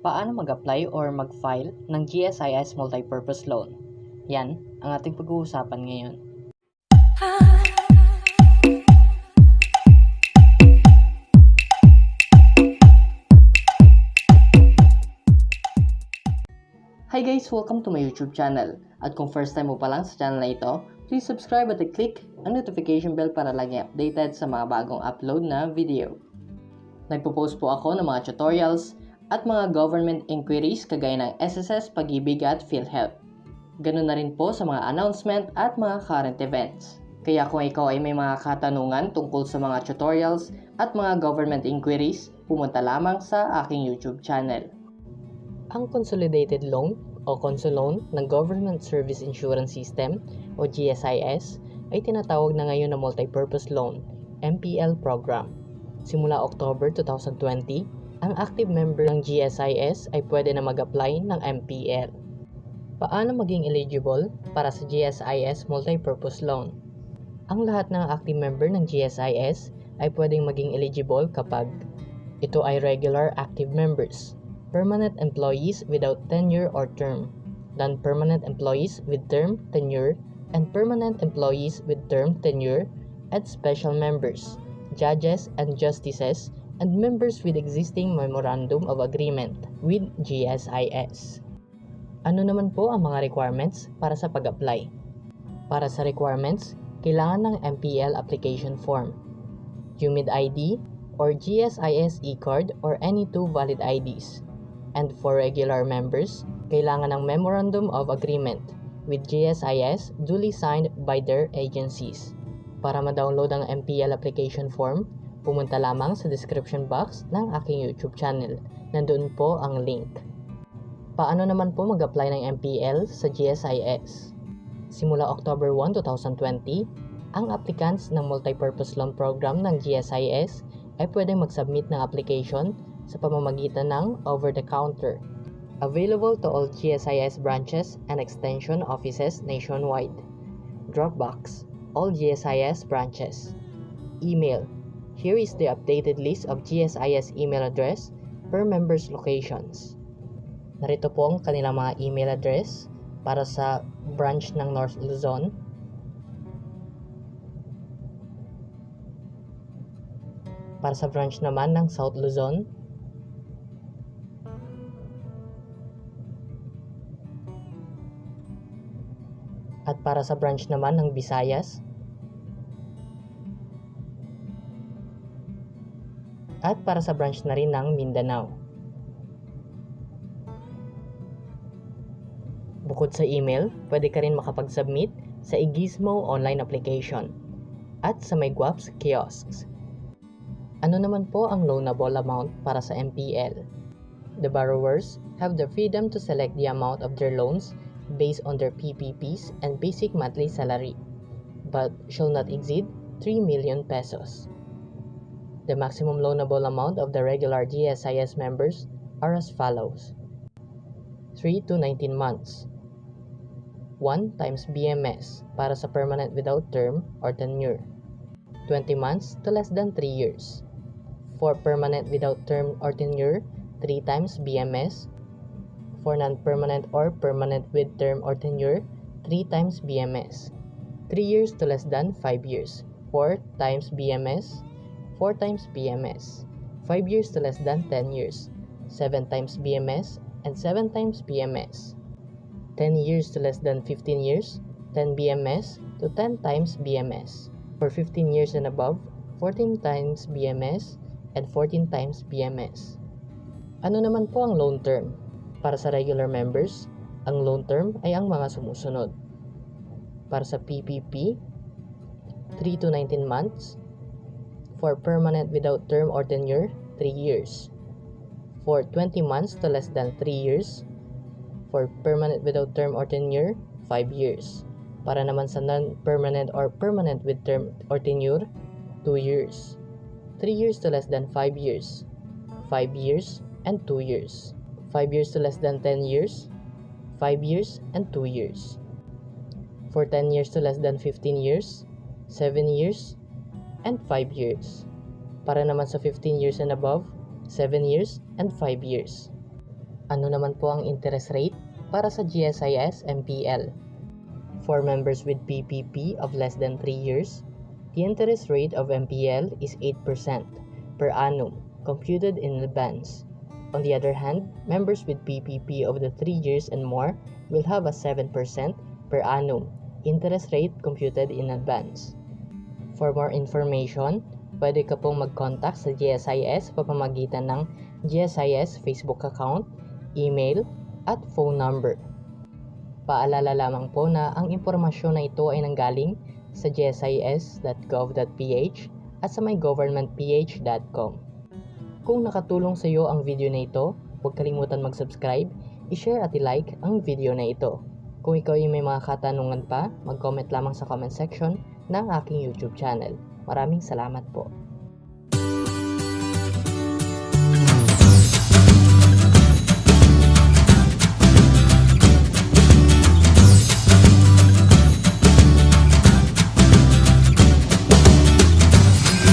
Paano mag-apply or mag-file ng GSIS Multipurpose Loan? Yan ang ating pag-uusapan ngayon. Hi guys! Welcome to my YouTube channel. At kung first time mo pa lang sa channel na ito, please subscribe at click ang notification bell para lagi updated sa mga bagong upload na video. Nagpo-post po ako ng mga tutorials at mga government inquiries kagaya ng SSS, Pag-ibig at PhilHealth. Ganun na rin po sa mga announcement at mga current events. Kaya kung ikaw ay may mga katanungan tungkol sa mga tutorials at mga government inquiries, pumunta lamang sa aking YouTube channel. Ang Consolidated Loan o Conso Loan ng Government Service Insurance System o GSIS ay tinatawag na ngayon na Multipurpose Loan, MPL program. Simula October 2020, ang active member ng GSIS ay pwede na mag-apply ng MPL. Paano maging eligible para sa GSIS Multipurpose Loan? Ang lahat ng active member ng GSIS ay pwedeng maging eligible kapag ito ay regular active members, permanent employees without tenure or term, non-permanent employees with term, tenure, and permanent employees with term, tenure, and special members, judges and justices, and members with existing Memorandum of Agreement with GSIS. Ano naman po ang mga requirements para sa pag-apply? Para sa requirements, kailangan ng MPL application form, UMID ID, or GSIS e-card or any two valid IDs. And for regular members, kailangan ng Memorandum of Agreement with GSIS duly signed by their agencies. Para ma-download ang MPL application form, pumunta lamang sa description box ng aking YouTube channel. Nandoon po ang link. Paano naman po mag-apply ng MPL sa GSIS? Simula October 1, 2020, ang applicants ng Multipurpose Loan Program ng GSIS ay pwedeng mag-submit ng application sa pamamagitan ng over-the-counter. Available to all GSIS branches and extension offices nationwide. Dropbox, all GSIS branches. Email. Here is the updated list of GSIS email address per members' locations. Narito po ang kanilang mga email address para sa branch ng North Luzon, para sa branch naman ng South Luzon, at para sa branch naman ng Visayas, at para sa branch na rin ng Mindanao. Bukod sa email, pwede ka rin makapag-submit sa Gizmo online application at sa may Guaps kiosks. Ano naman po ang loanable amount para sa MPL? The borrowers have the freedom to select the amount of their loans based on their PPPs and basic monthly salary, but shall not exceed 3 million pesos. The maximum loanable amount of the regular GSIS members are as follows: 3 to 19 months. 1 times BMS para sa permanent without term or tenure. 20 months to less than 3 years. For permanent without term or tenure, 3 times BMS. For non-permanent or permanent with term or tenure, 3 times BMS. 3 years to less than 5 years. 4 times BMS. 4 times BMS. 5 years to less than 10 years. 7 times BMS and 7 times BMS. 10 years to less than 15 years, 10 BMS to 10 times BMS. For 15 years and above, 14 times BMS and 14 times BMS. Ano naman po ang loan term? Para sa regular members, ang loan term ay ang mga sumusunod. Para sa PPP, 3 to 19 months. For permanent without term or tenure, 3 years. For 20 months to less than 3 years. For permanent without term or tenure, 5 years. Para naman sa non-permanent or permanent with term or tenure, 2 years. 3 years to less than 5 years. 5 years and 2 years. 5 years to less than 10 years. 5 years and 2 years. For 10 years to less than 15 years, 7 years, and 5 years. Para naman sa 15 years and above, 7 years and 5 years. Ano naman po ang interest rate para sa GSIS MPL? For members with PPP of less than 3 years, the interest rate of MPL is 8% per annum, computed in advance. On the other hand, members with PPP of the 3 years and more will have a 7% per annum interest rate computed in advance. For more information, pwede ka pong mag-contact sa GSIS sa pamamagitan ng GSIS Facebook account, email, at phone number. Paalala lamang po na ang impormasyon na ito ay nanggaling sa gsis.gov.ph at sa mygovernmentph.com. Kung nakatulong sa iyo ang video na ito, huwag kalimutan mag-subscribe, i-share at i-like ang video na ito. Kung ikaw ay may mga katanungan pa, mag-comment lamang sa comment section ng aking YouTube channel. Maraming salamat po.